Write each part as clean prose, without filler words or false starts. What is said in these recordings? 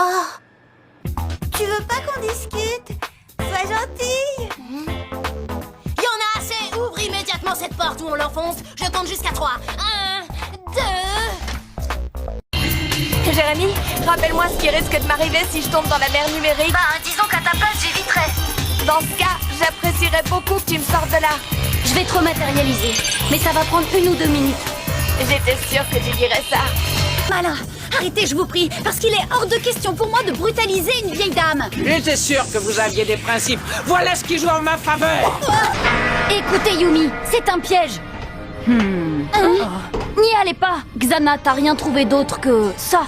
Oh, tu veux pas qu'on discute? Sois gentille. Y en a assez! Ouvre immédiatement cette porte ou on l'enfonce. Je compte jusqu'à 3. 1, 2... Jérémy, rappelle-moi ce qui risque de m'arriver si je tombe dans la mer numérique. Bah, disons qu'à ta place, j'éviterai. Dans ce cas, j'apprécierais beaucoup que tu me sortes de là. Je vais te rematérialiser, mais ça va prendre 1 ou 2 minutes. J'étais sûre que tu dirais ça. Malin, arrêtez, je vous prie, parce qu'il est hors de question pour moi de brutaliser une vieille dame. J'étais sûr que vous aviez des principes. Voilà ce qui joue en ma faveur. Écoutez, Yumi, c'est un piège. N'y allez pas. Xana, t'as rien trouvé d'autre que ça.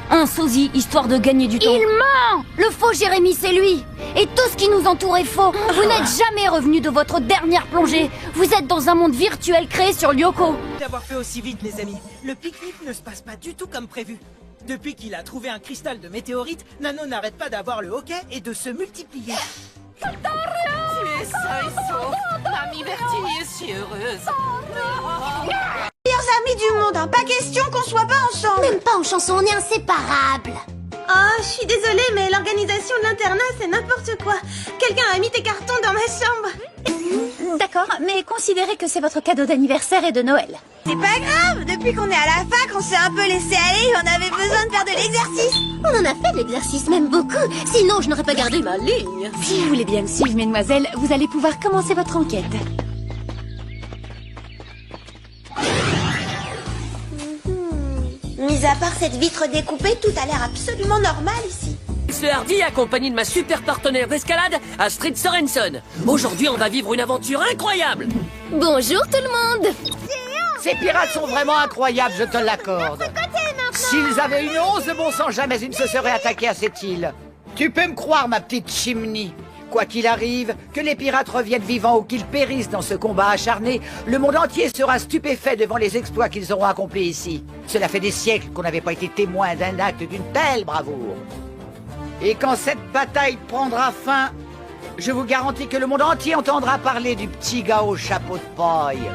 Un sosie, histoire de gagner du temps. Il ment! Le faux Jérémy, c'est lui. Et tout ce qui nous entoure est faux. Vous n'êtes jamais revenu de votre dernière plongée. Vous êtes dans un monde virtuel créé sur Lyoko. D'avoir fait aussi vite, les amis. Le pique-nique ne se passe pas du tout comme prévu. Depuis qu'il a trouvé un cristal de météorite, Nano n'arrête pas d'avoir le hockey et de se multiplier. Tu es sain et sauf. Mamie Bertini est si heureuse. Meilleurs amis du monde, hein. Pas question qu'on soit pas ensemble. Même pas en chanson, on est inséparables. Oh, je suis désolée, mais l'organisation de l'internat, c'est n'importe quoi. Quelqu'un a mis tes cartons dans ma chambre. D'accord, mais considérez que c'est votre cadeau d'anniversaire et de Noël. C'est pas grave, depuis qu'on est à la fac, on s'est un peu laissé aller, on avait besoin de faire de l'exercice. On en a fait de l'exercice, même beaucoup. Sinon, je n'aurais pas gardé ma ligne. Si vous voulez bien me suivre, mesdemoiselles, vous allez pouvoir commencer votre enquête. Mis à part cette vitre découpée, tout a l'air absolument normal ici. Ce Hardy accompagné de ma super partenaire d'escalade, Astrid Sorensen. Aujourd'hui, on va vivre une aventure incroyable. Bonjour tout le monde. Ces pirates sont vraiment incroyables, je te l'accorde. S'ils avaient une once de bon sang, jamais ils ne se seraient attaqués à cette île. Tu peux me croire, ma petite Chimney. Quoi qu'il arrive, que les pirates reviennent vivants ou qu'ils périssent dans ce combat acharné, le monde entier sera stupéfait devant les exploits qu'ils auront accomplis ici. Cela fait des siècles qu'on n'avait pas été témoin d'un acte d'une telle bravoure. Et quand cette bataille prendra fin, je vous garantis que le monde entier entendra parler du petit gars au chapeau de paille.